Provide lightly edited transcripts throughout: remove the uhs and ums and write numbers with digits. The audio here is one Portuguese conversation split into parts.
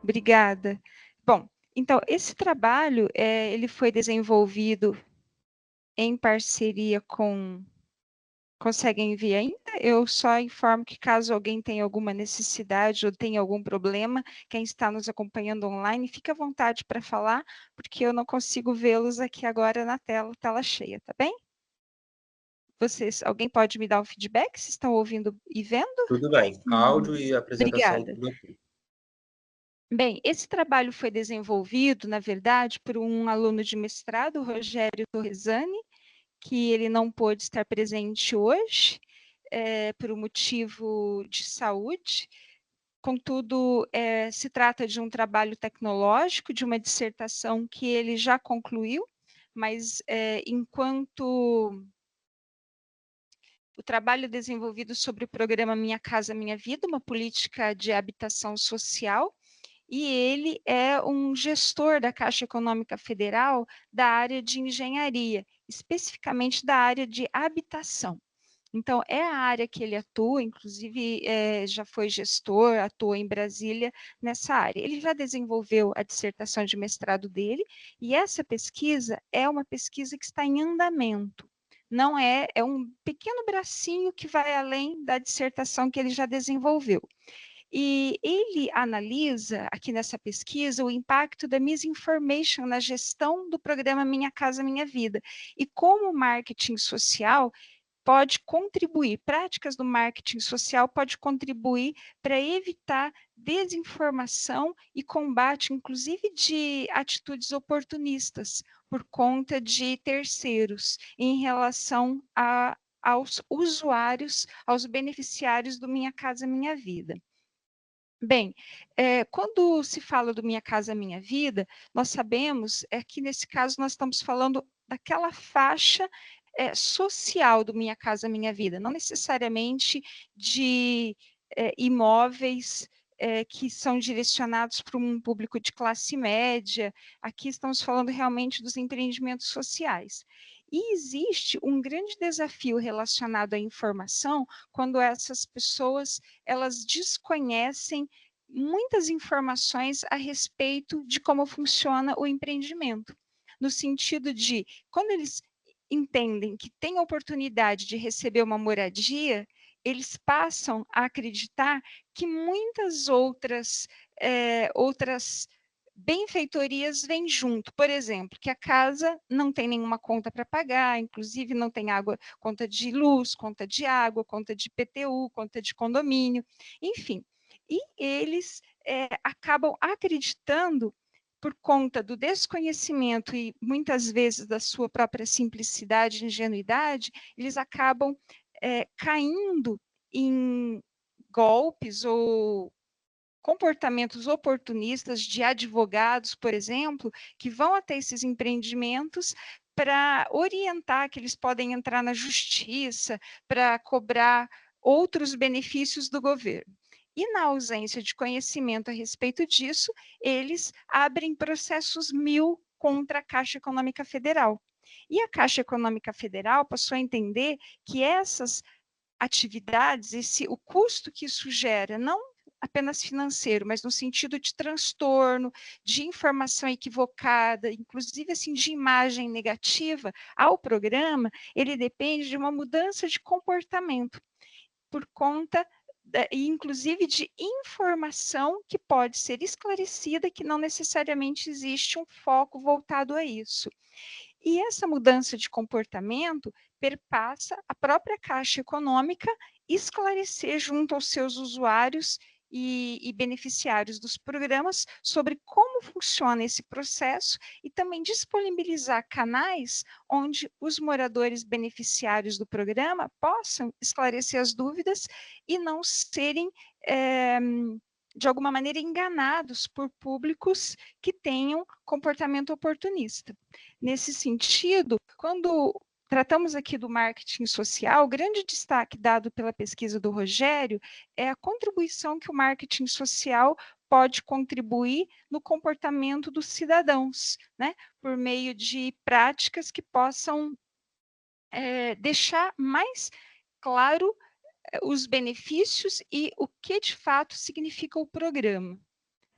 Obrigada. Bom, então, esse trabalho, ele foi desenvolvido em parceria com... Conseguem ver ainda? Eu só informo que caso alguém tenha alguma necessidade ou tenha algum problema, quem está nos acompanhando online, fique à vontade para falar, porque eu não consigo vê-los aqui agora na tela cheia, tá bem? Alguém pode me dar um feedback se estão ouvindo e vendo? Tudo bem. Áudio e apresentação, Obrigada. tudo ok. Bem, esse trabalho foi desenvolvido, na verdade, por um aluno de mestrado, Rogério Torresani, que ele não pôde estar presente hoje, por um motivo de saúde. Contudo, se trata de um trabalho tecnológico, de uma dissertação que ele já concluiu, mas enquanto o trabalho desenvolvido sobre o programa Minha Casa Minha Vida, uma política de habitação social, e ele é um gestor da Caixa Econômica Federal da área de engenharia, especificamente da área de habitação. Então, é a área que ele atua, inclusive já foi gestor, atua em Brasília nessa área. Ele já desenvolveu a dissertação de mestrado dele, e essa pesquisa é uma pesquisa que está em andamento. Não é um pequeno bracinho que vai além da dissertação que ele já desenvolveu. E ele analisa, aqui nessa pesquisa, o impacto da misinformation na gestão do programa Minha Casa Minha Vida, e como o marketing social pode contribuir, práticas do marketing social pode contribuir para evitar desinformação e combate, inclusive, de atitudes oportunistas por conta de terceiros em relação aos usuários, aos beneficiários do Minha Casa Minha Vida. Bem, quando se fala do Minha Casa Minha Vida, nós sabemos que, nesse caso, nós estamos falando daquela faixa social do Minha Casa Minha Vida, não necessariamente de imóveis que são direcionados para um público de classe média. Aqui estamos falando realmente dos empreendimentos sociais. E existe um grande desafio relacionado à informação quando essas pessoas elas desconhecem muitas informações a respeito de como funciona o empreendimento, no sentido de, quando eles entendem que têm a oportunidade de receber uma moradia, eles passam a acreditar que muitas outras benfeitorias vêm junto. Por exemplo, que a casa não tem nenhuma conta para pagar, inclusive não tem água, conta de luz, conta de água, conta de IPTU, conta de condomínio, enfim. E eles acabam acreditando, por conta do desconhecimento e muitas vezes da sua própria simplicidade e ingenuidade, eles acabam caindo em golpes ou comportamentos oportunistas de advogados, por exemplo, que vão até esses empreendimentos para orientar que eles podem entrar na justiça, para cobrar outros benefícios do governo. E, na ausência de conhecimento a respeito disso, eles abrem processos 1000 contra a Caixa Econômica Federal. E a Caixa Econômica Federal passou a entender que essas atividades, o custo que isso gera, não apenas financeiro, mas no sentido de transtorno, de informação equivocada, inclusive assim, de imagem negativa ao programa, ele depende de uma mudança de comportamento, por conta, inclusive, de informação que pode ser esclarecida, que não necessariamente existe um foco voltado a isso. E essa mudança de comportamento perpassa a própria Caixa Econômica esclarecer junto aos seus usuários e beneficiários dos programas sobre como funciona esse processo e também disponibilizar canais onde os moradores beneficiários do programa possam esclarecer as dúvidas e não serem, de alguma maneira, enganados por públicos que tenham comportamento oportunista. Nesse sentido, quando tratamos aqui do marketing social, o grande destaque dado pela pesquisa do Rogério é a contribuição que o marketing social pode contribuir no comportamento dos cidadãos, né? Por meio de práticas que possam deixar mais claro os benefícios e o que de fato significa o programa.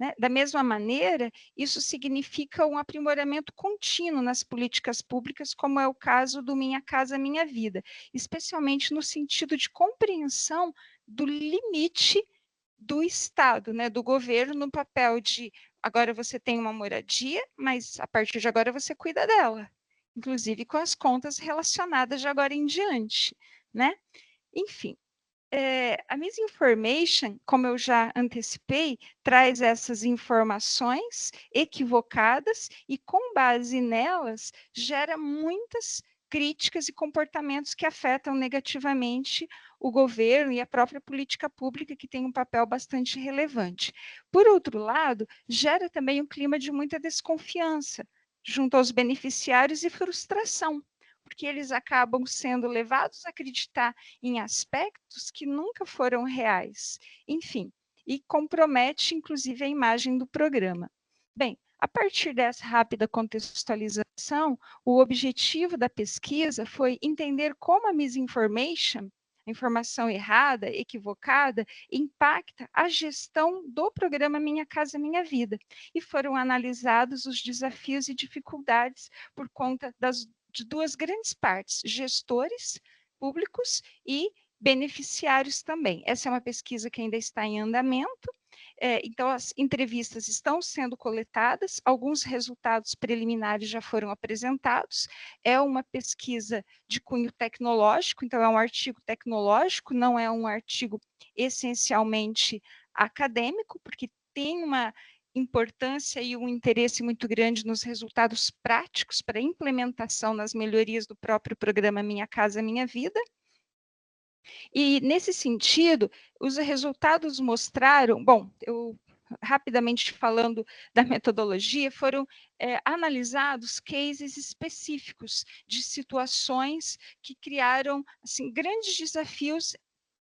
né? Da mesma maneira, isso significa um aprimoramento contínuo nas políticas públicas, como é o caso do Minha Casa Minha Vida, especialmente no sentido de compreensão do limite do Estado, né, do governo, no papel de agora você tem uma moradia, mas a partir de agora você cuida dela, inclusive com as contas relacionadas de agora em diante, né? Enfim, a misinformation, como eu já antecipei, traz essas informações equivocadas e, com base nelas, gera muitas críticas e comportamentos que afetam negativamente o governo e a própria política pública, que tem um papel bastante relevante. Por outro lado, gera também um clima de muita desconfiança junto aos beneficiários e frustração, porque eles acabam sendo levados a acreditar em aspectos que nunca foram reais, enfim, e compromete, inclusive, a imagem do programa. Bem, a partir dessa rápida contextualização, o objetivo da pesquisa foi entender como a misinformation, a informação errada, equivocada, impacta a gestão do programa Minha Casa Minha Vida, e foram analisados os desafios e dificuldades por conta de duas grandes partes, gestores públicos e beneficiários também. Essa é uma pesquisa que ainda está em andamento, então as entrevistas estão sendo coletadas, alguns resultados preliminares já foram apresentados, é uma pesquisa de cunho tecnológico, então é um artigo tecnológico, não é um artigo essencialmente acadêmico, porque tem uma importância e um interesse muito grande nos resultados práticos para a implementação nas melhorias do próprio programa Minha Casa Minha Vida. E, nesse sentido, os resultados mostraram, bom, eu rapidamente falando da metodologia, foram analisados cases específicos de situações que criaram assim, grandes desafios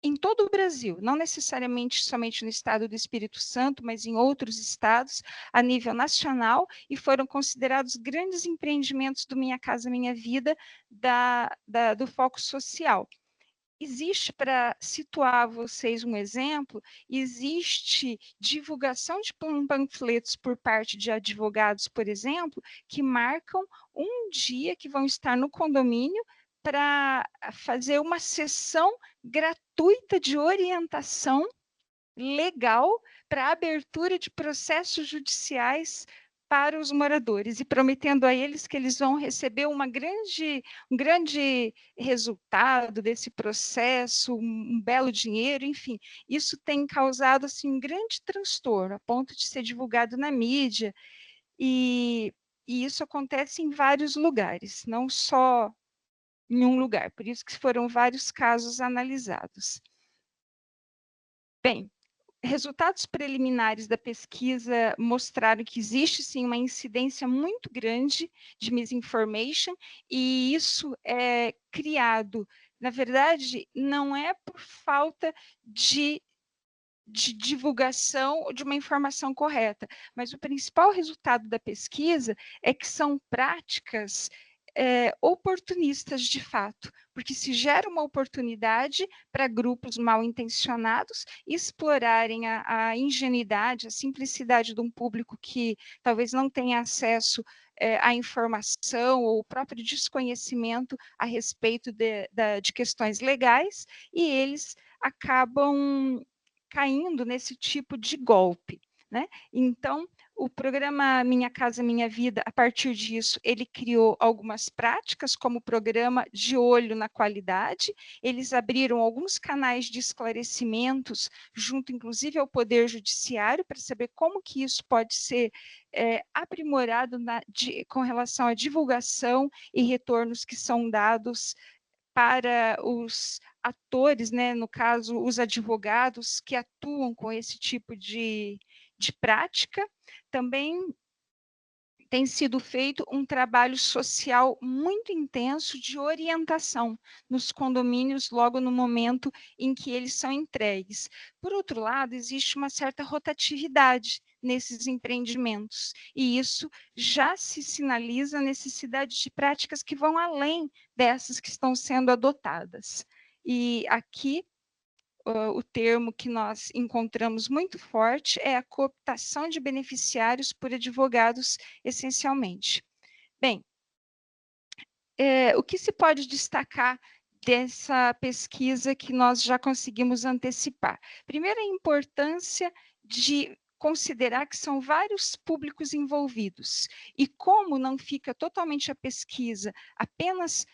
em todo o Brasil, não necessariamente somente no estado do Espírito Santo, mas em outros estados, a nível nacional, e foram considerados grandes empreendimentos do Minha Casa Minha Vida, do foco social. Existe, para situar vocês um exemplo, existe divulgação de panfletos por parte de advogados, por exemplo, que marcam um dia que vão estar no condomínio para fazer uma sessão gratuita de orientação legal para abertura de processos judiciais para os moradores, e prometendo a eles que eles vão receber um grande resultado desse processo, um belo dinheiro, enfim. Isso tem causado assim, um grande transtorno, a ponto de ser divulgado na mídia, e isso acontece em vários lugares, não só em um lugar, por isso que foram vários casos analisados. Bem, resultados preliminares da pesquisa mostraram que existe, sim, uma incidência muito grande de misinformation, e isso é criado, na verdade, não é por falta de divulgação de uma informação correta, mas o principal resultado da pesquisa é que são práticas oportunistas de fato, porque se gera uma oportunidade para grupos mal intencionados explorarem a ingenuidade, a simplicidade de um público que talvez não tenha acesso à informação ou o próprio desconhecimento a respeito de questões legais, e eles acabam caindo nesse tipo de golpe, né? Então, o programa Minha Casa Minha Vida, a partir disso, ele criou algumas práticas, como o programa de olho na qualidade, eles abriram alguns canais de esclarecimentos, junto inclusive ao Poder Judiciário, para saber como que isso pode ser aprimorado com relação à divulgação e retornos que são dados para os atores, né, no caso, os advogados que atuam com esse tipo de prática. Também tem sido feito um trabalho social muito intenso de orientação nos condomínios logo no momento em que eles são entregues. Por outro lado, existe uma certa rotatividade nesses empreendimentos, e isso já se sinaliza a necessidade de práticas que vão além dessas que estão sendo adotadas. E aqui o termo que nós encontramos muito forte é a cooptação de beneficiários por advogados, essencialmente. Bem, o que se pode destacar dessa pesquisa que nós já conseguimos antecipar? Primeiro, a importância de considerar que são vários públicos envolvidos, e como não fica totalmente a pesquisa apenas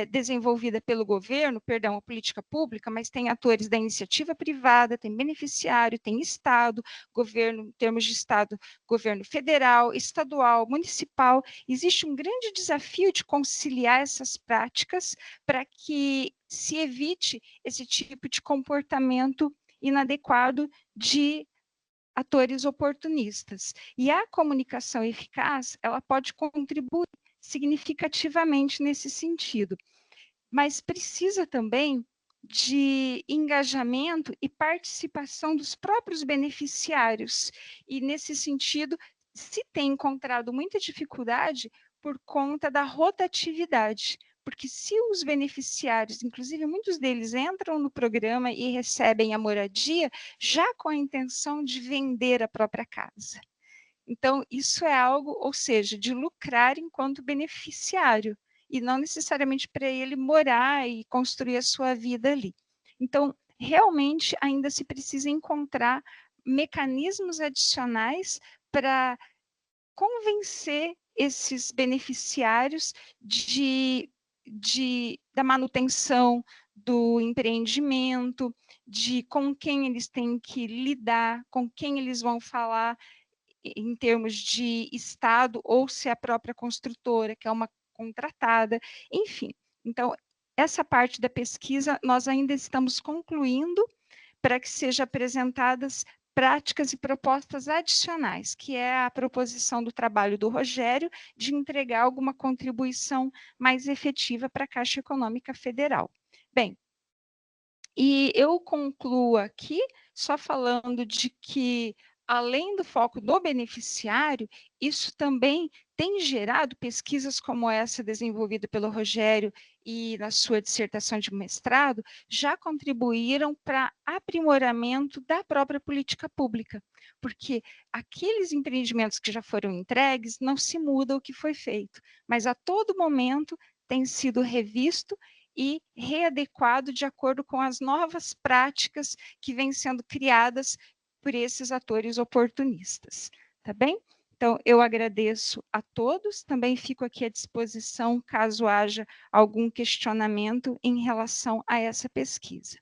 desenvolvida pelo governo, perdão, a política pública, mas tem atores da iniciativa privada, tem beneficiário, tem Estado, governo, em termos de Estado, governo federal, estadual, municipal. Existe um grande desafio de conciliar essas práticas para que se evite esse tipo de comportamento inadequado de atores oportunistas. E a comunicação eficaz, ela pode contribuir significativamente nesse sentido, mas precisa também de engajamento e participação dos próprios beneficiários. E, nesse sentido, se tem encontrado muita dificuldade por conta da rotatividade, porque se os beneficiários, inclusive muitos deles entram no programa e recebem a moradia, já com a intenção de vender a própria casa. Então, isso é algo, ou seja, de lucrar enquanto beneficiário, e não necessariamente para ele morar e construir a sua vida ali. Então, realmente, ainda se precisa encontrar mecanismos adicionais para convencer esses beneficiários da manutenção do empreendimento, de com quem eles têm que lidar, com quem eles vão falar em termos de Estado, ou se é a própria construtora, que é uma contratada, enfim. Então, essa parte da pesquisa nós ainda estamos concluindo para que sejam apresentadas práticas e propostas adicionais, que é a proposição do trabalho do Rogério de entregar alguma contribuição mais efetiva para a Caixa Econômica Federal. Bem, e eu concluo aqui só falando de que, além do foco do beneficiário, isso também tem gerado pesquisas como essa desenvolvida pelo Rogério e na sua dissertação de mestrado, já contribuíram para aprimoramento da própria política pública, porque aqueles empreendimentos que já foram entregues, não se muda o que foi feito, mas a todo momento tem sido revisto e readequado de acordo com as novas práticas que vêm sendo criadas por esses atores oportunistas, tá bem? Então, eu agradeço a todos, também fico aqui à disposição caso haja algum questionamento em relação a essa pesquisa.